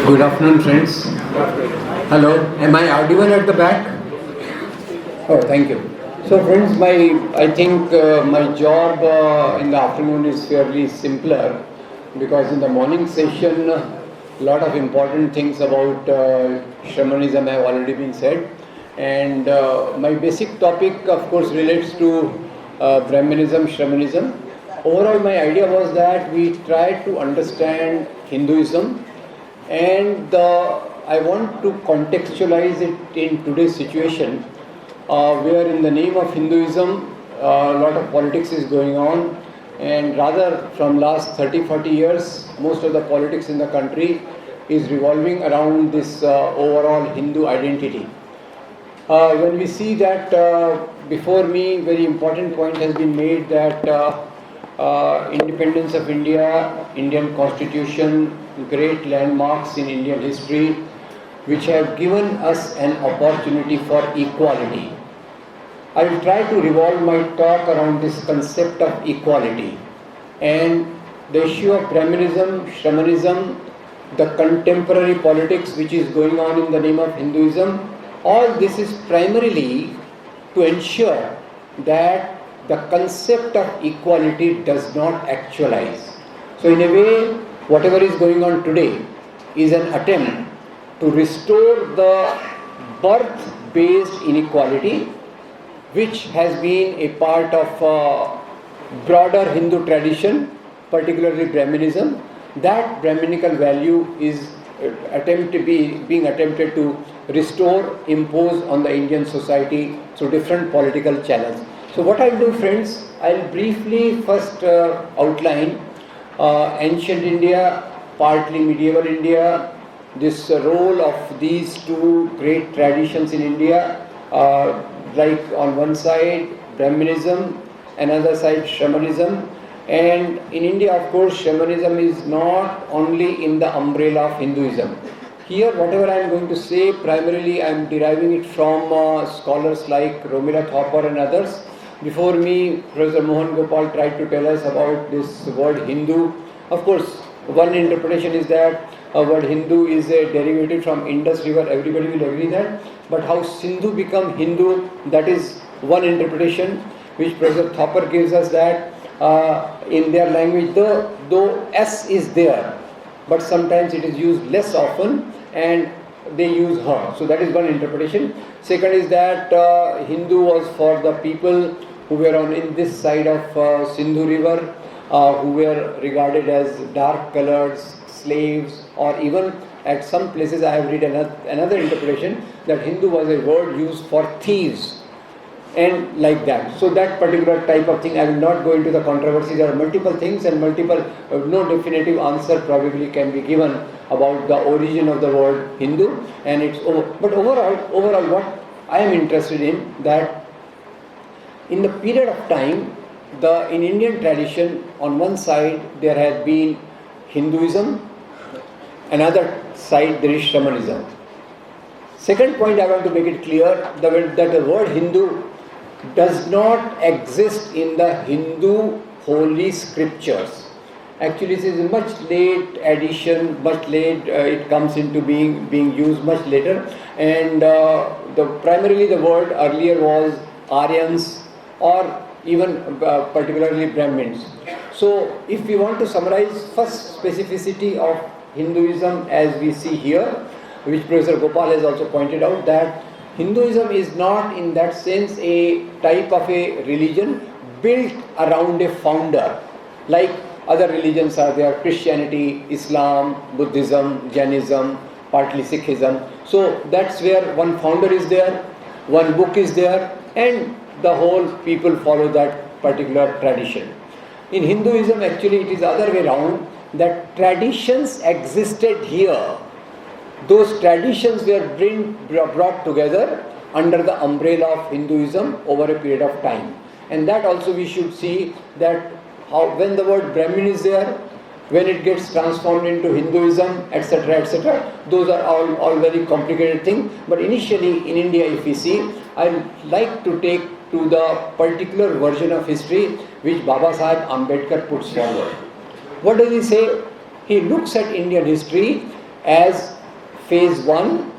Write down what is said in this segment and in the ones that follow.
Good afternoon, friends. Hello, am I audible at the back? Oh, thank you. So, friends, I think my job in the afternoon is fairly simpler because in the morning session, a lot of important things about shamanism have already been said, and my basic topic, of course, relates to Brahmanism, shamanism. Overall, my idea was that we try to understand Hinduism, and I want to contextualize it in today's situation where in the name of Hinduism a lot of politics is going on, and rather from last 30-40 years most of the politics in the country is revolving around this overall Hindu identity. When we see that before me very important point has been made that independence of India, Indian constitution, great landmarks in Indian history which have given us an opportunity for equality. I will try to revolve my talk around this concept of equality and the issue of Brahmanism, shamanism, the contemporary politics which is going on in the name of Hinduism. All this is primarily to ensure that the concept of equality does not actualize. So in a way, whatever is going on today is an attempt to restore the birth-based inequality which has been a part of broader Hindu tradition, particularly Brahmanism. That Brahminical value is being attempted to restore, impose on the Indian society through different political channels. So what I'll do, friends, I'll briefly first outline ancient India, partly medieval India, this role of these two great traditions in India, like on one side Brahmanism, another side shamanism. And in India, of course, shamanism is not only in the umbrella of Hinduism. Here, whatever I am going to say, primarily I am deriving it from scholars like Romila Thapar and others. Before me, Professor Mohan Gopal tried to tell us about this word Hindu. Of course, one interpretation is that word Hindu is a derivative from Indus River. Everybody will agree that. But how Sindhu become Hindu, that is one interpretation which Professor Thapar gives us, that in their language, though S is there, but sometimes it is used less often and they use her. So that is one interpretation. Second is that Hindu was for the people who were on in this side of Sindhu river, who were regarded as dark colored slaves, or even at some places I have read another interpretation that Hindu was a word used for thieves and like that. So that particular type of thing, I will not go into the controversy. There are multiple things and no definitive answer probably can be given about the origin of the word Hindu. And it's but overall what I am interested in, that in the period of time, in Indian tradition, on one side there has been Hinduism, another side there is shamanism. Second point, I want to make it clear that the word Hindu does not exist in the Hindu holy scriptures. Actually, this is a much late addition, it comes into being used much later, and primarily the word earlier was Aryans or even particularly Brahmins. So if we want to summarize, first specificity of Hinduism as we see here, which Professor Gopal has also pointed out, that Hinduism is not in that sense a type of a religion built around a founder like other religions are there: Christianity, Islam, Buddhism, Jainism, partly Sikhism. So that's where one founder is there, one book is there, and the whole people follow that particular tradition. In Hinduism, actually it is the other way around, that traditions existed here. Those traditions were brought together under the umbrella of Hinduism over a period of time. And that also we should see that how when the word Brahmin is there, when it gets transformed into Hinduism, etc., those are all very complicated things. But initially in India, if we see, I like to take to the particular version of history which Baba Sahib Ambedkar puts forward. What does he say? He looks at Indian history as phase 1,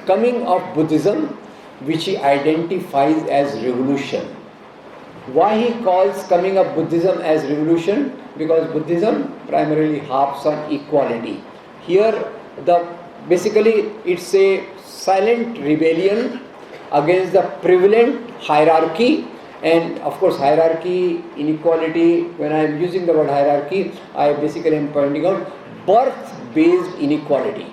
coming of Buddhism, which he identifies as revolution. Why he calls coming of Buddhism as revolution? Because Buddhism primarily harps on equality. Here, basically it's a silent rebellion against the prevalent hierarchy, and of course hierarchy, inequality. When I am using the word hierarchy, I basically am pointing out birth-based inequality.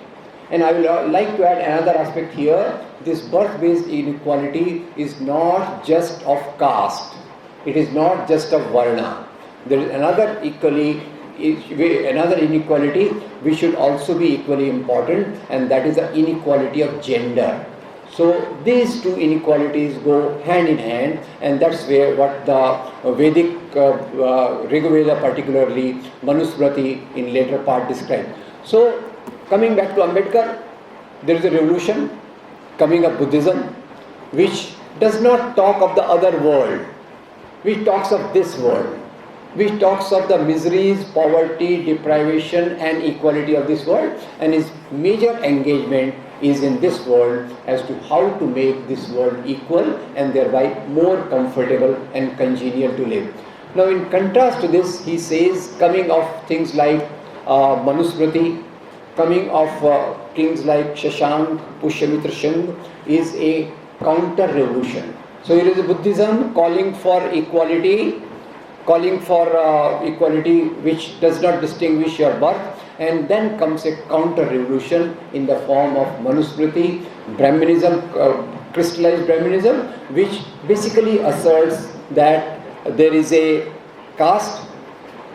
And I will like to add another aspect here. This birth-based inequality is not just of caste. It is not just of varna. There is another inequality which should also be equally important, and that is the inequality of gender. So these two inequalities go hand in hand, and that's where what the Vedic Rigveda, particularly Manusmriti in later part described. So coming back to Ambedkar, there is a revolution coming of Buddhism, which does not talk of the other world, which talks of this world, which talks of the miseries, poverty, deprivation and equality of this world, and his major engagement is in this world as to how to make this world equal and thereby more comfortable and congenial to live. Now in contrast to this, he says coming of things like Manusmriti, coming of kings like Shashank, Pushyamitra Shing is a counter-revolution. So here is a Buddhism calling for equality, which does not distinguish your birth, and then comes a counter-revolution in the form of Manusmriti, Brahmanism, crystallized Brahmanism, which basically asserts that there is a caste,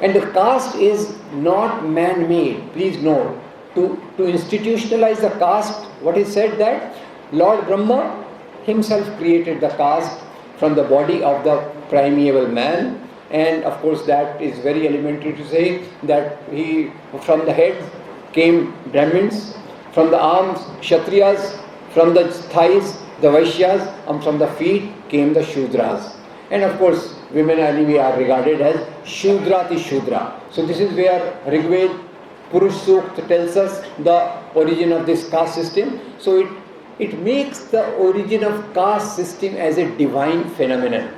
and the caste is not man-made. Please note, to institutionalize the caste, what is said that Lord Brahma himself created the caste from the body of the primeval man. And of course that is very elementary to say that from the head came Brahmins, from the arms Kshatriyas, from the thighs the Vaishyas, and from the feet came the Shudras. And of course women anyway are regarded as Shudrati Shudra. So this is where Rigved Purush Sukta tells us the origin of this caste system. So it makes the origin of caste system as a divine phenomenon.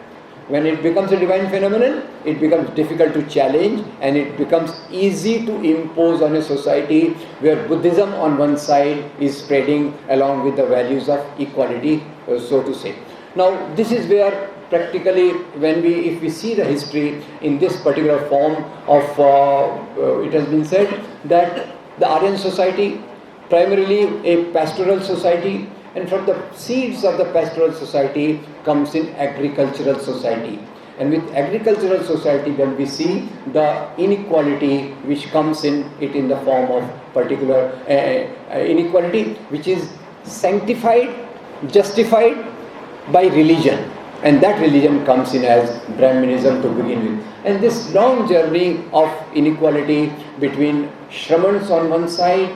When it becomes a divine phenomenon, it becomes difficult to challenge, and it becomes easy to impose on a society where Buddhism on one side is spreading along with the values of equality, so to say. Now this is where practically if we see the history in this particular form of, it has been said that the Aryan society, primarily a pastoral society, and from the seeds of the pastoral society comes in agricultural society. And with agricultural society then we see the inequality which comes in the form of particular inequality which is sanctified, justified by religion. And that religion comes in as Brahmanism to begin with. And this long journey of inequality between Shramans on one side,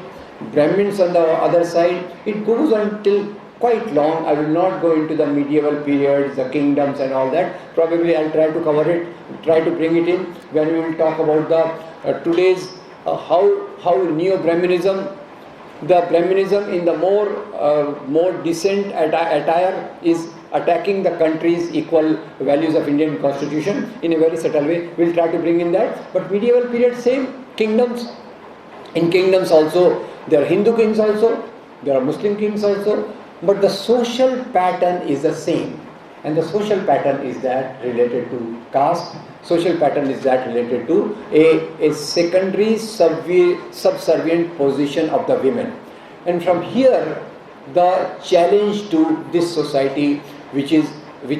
Brahmins on the other side, it goes on till quite long. I will not go into the medieval periods, the kingdoms and all that. Probably I'll try to cover it, try to bring it in when we will talk about the today's how Neo-Brahmanism, the Brahmanism in the more decent attire is attacking the country's equal values of Indian constitution in a very subtle way. We'll try to bring in that. But medieval period, same kingdoms. In kingdoms also, there are Hindu kings also, there are Muslim kings also, but the social pattern is the same. And the social pattern is that related to caste, social pattern is that related to a secondary subservient position of the women. And from here, the challenge to this society, which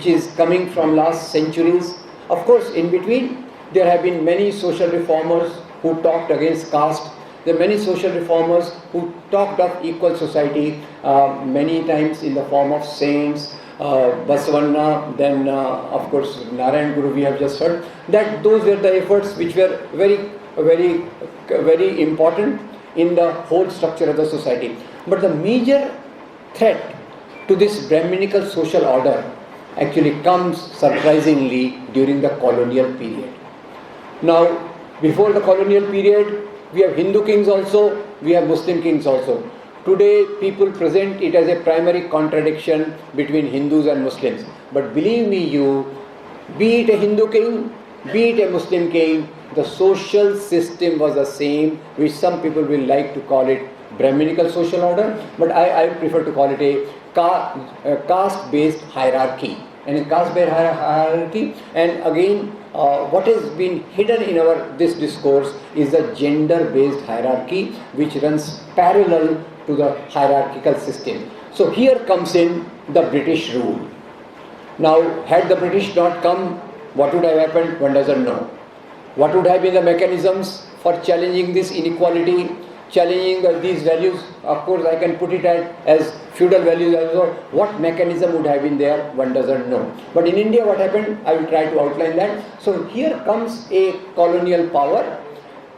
is coming from last centuries. Of course, in between, there have been many social reformers who talked against caste. There are many social reformers who talked of equal society, many times in the form of saints, Basavanna, then of course Narayan Guru we have just heard, that those were the efforts which were very, very, very important in the whole structure of the society. But the major threat to this Brahminical social order actually comes surprisingly during the colonial period. Now, before the colonial period, we have Hindu kings also, we have Muslim kings also. Today people present it as a primary contradiction between Hindus and Muslims. But believe me be it a Hindu king, be it a Muslim king, the social system was the same, which some people will like to call it Brahminical social order, but I prefer to call it a caste-based hierarchy. And a caste-based hierarchy, and again, what has been hidden in this discourse is the gender-based hierarchy, which runs parallel to the hierarchical system. So here comes in the British rule. Now, had the British not come, what would have happened? One doesn't know. What would have been the mechanisms for challenging this inequality, challenging these values? Of course, I can put it as feudal values also. What mechanism would have been there? One doesn't know. But in India, what happened? I will try to outline that. So here comes a colonial power,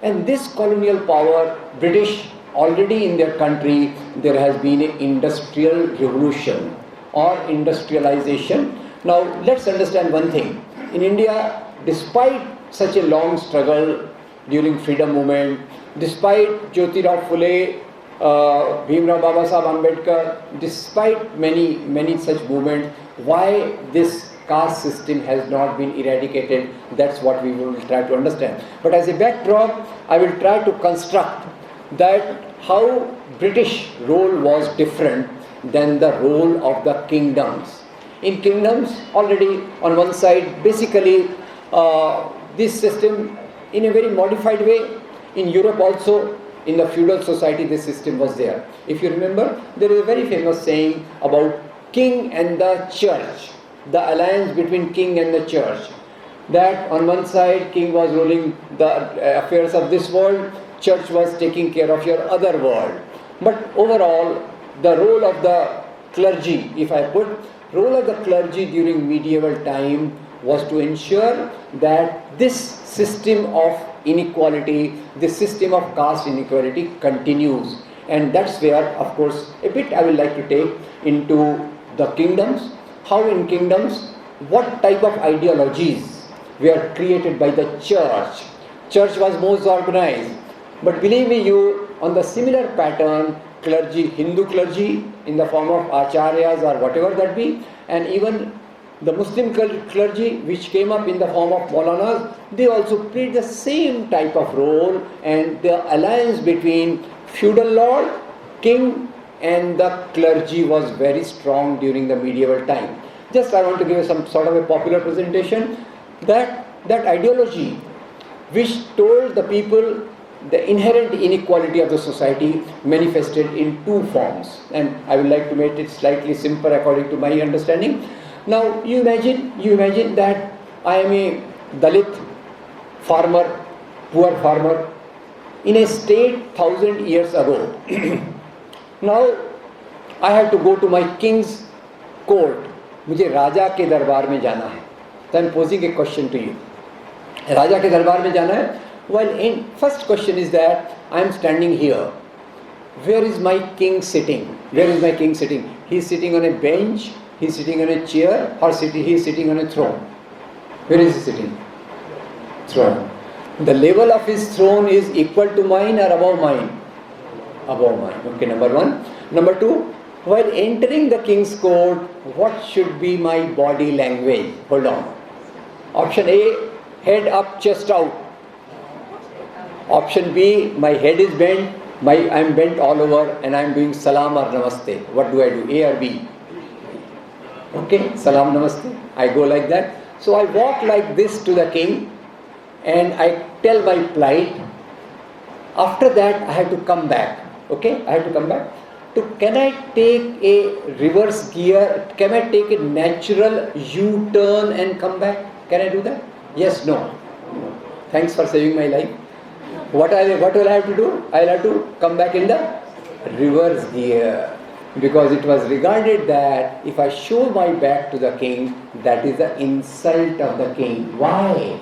and this colonial power, British, already in their country, there has been an industrial revolution or industrialization. Now, let's understand one thing. In India, despite such a long struggle during freedom movement, despite Jyotirao Phule, Bhimrao Babasaheb Ambedkar, despite many such movements, why this caste system has not been eradicated, that's what we will try to understand. But as a backdrop, I will try to construct that how British role was different than the role of the kingdoms. In kingdoms, already on one side, basically this system in a very modified way. In Europe also, in the feudal society, this system was there. If you remember, there is a very famous saying about king and the church, the alliance between king and the church. That on one side, king was ruling the affairs of this world, church was taking care of your other world. But overall, the role of the clergy, if I put, role of the clergy during medieval time was to ensure that this system of inequality, this system of caste inequality continues. And that's where, of course, a bit I would like to take into the kingdoms. How in kingdoms, what type of ideologies were created by the church. Church was most organized. But believe me on the similar pattern, clergy, Hindu clergy in the form of acharyas or whatever that be, and even the Muslim clergy which came up in the form of Maulanas, they also played the same type of role, and the alliance between feudal lord, king and the clergy was very strong during the medieval time. Just I want to give you some sort of a popular presentation that ideology which told the people the inherent inequality of the society manifested in two forms, and I would like to make it slightly simpler according to my understanding. Now you imagine that I am a Dalit farmer, poor farmer in a state 1,000 years ago. Now I have to go to my king's court. मुझे राजा के दरबार में जाना है. So I am posing a question to you. राजा के दरबार में जाना है. Well, in first question is that I am standing here. Where is my king sitting? Where is my king sitting? He is sitting on a bench, he is sitting on a chair, or he is sitting on a throne. Where is he sitting? Throne. The level of his throne is equal to mine or above mine? Above mine. Okay, number one. Number two, while entering the king's court, what should be my body language? Hold on. Option A, head up, chest out. Option B, my head is bent, I am bent all over and I am doing salam or namaste. What do I do? A or B? Okay, salam namaste. I go like that. So I walk like this to the king and I tell my plight. After that I have to come back. Okay, I have to come back. Can I take a reverse gear? Can I take a natural U-turn and come back? Can I do that? Yes, no. Thanks for saving my life. What will I have to do? I will have to come back in the reverse gear, because it was regarded that if I show my back to the king, that is the insult of the king. Why?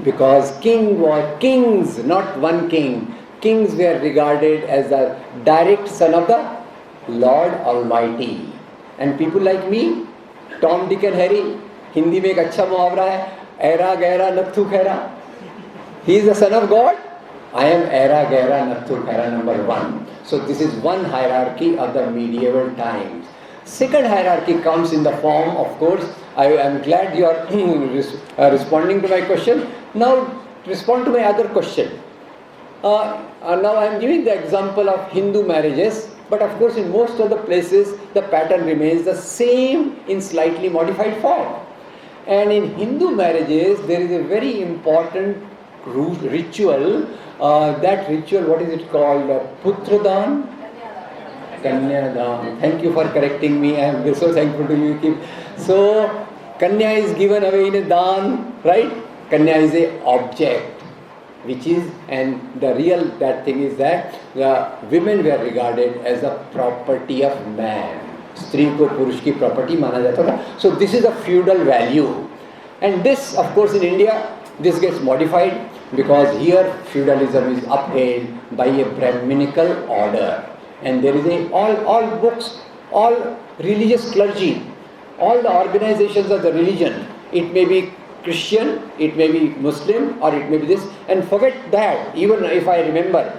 Because kings, not one king. Kings were regarded as the direct son of the Lord Almighty. And people like me, Tom, Dick and Harry, Hindi में एक अच्छा मुहावरा है, ऐरा गहरा नत्थु Khaira. He is the son of God I am era gera nathu para number 1. So this is one hierarchy of the medieval times. Second hierarchy comes in the form, of course, I am glad you are responding to my question. Now respond to my other question. Now I am giving the example of Hindu marriages, but of course in most of the places the pattern remains the same in slightly modified form. And in Hindu marriages there is a very important ritual. That ritual, what is it called? Putradan? Kanyadan. Thank you for correcting me. I am so thankful to you. So Kanya is given away in a dan, right? Kanya is a object, which is, and the real that thing is that the women were regarded as the property of man. Stree ko purush ki property mana jata tha. So this is a feudal value, and this, of course, in India this gets modified because here feudalism is upheld by a Brahminical order, and there is a all books, all religious clergy, all the organizations of the religion. It may be Christian, it may be Muslim, or it may be this, and forget that. Even if I remember,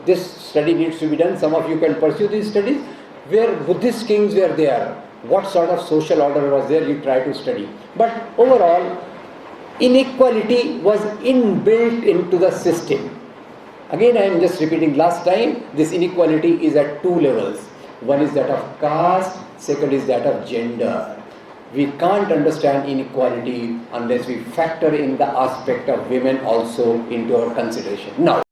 this study needs to be done. Some of you can pursue these studies. Where Buddhist kings were there, what sort of social order was there, you try to study. But overall, inequality was inbuilt into the system. Again, I am just repeating last time, this inequality is at two levels. One is that of caste, second is that of gender. We can't understand inequality unless we factor in the aspect of women also into our consideration. Now,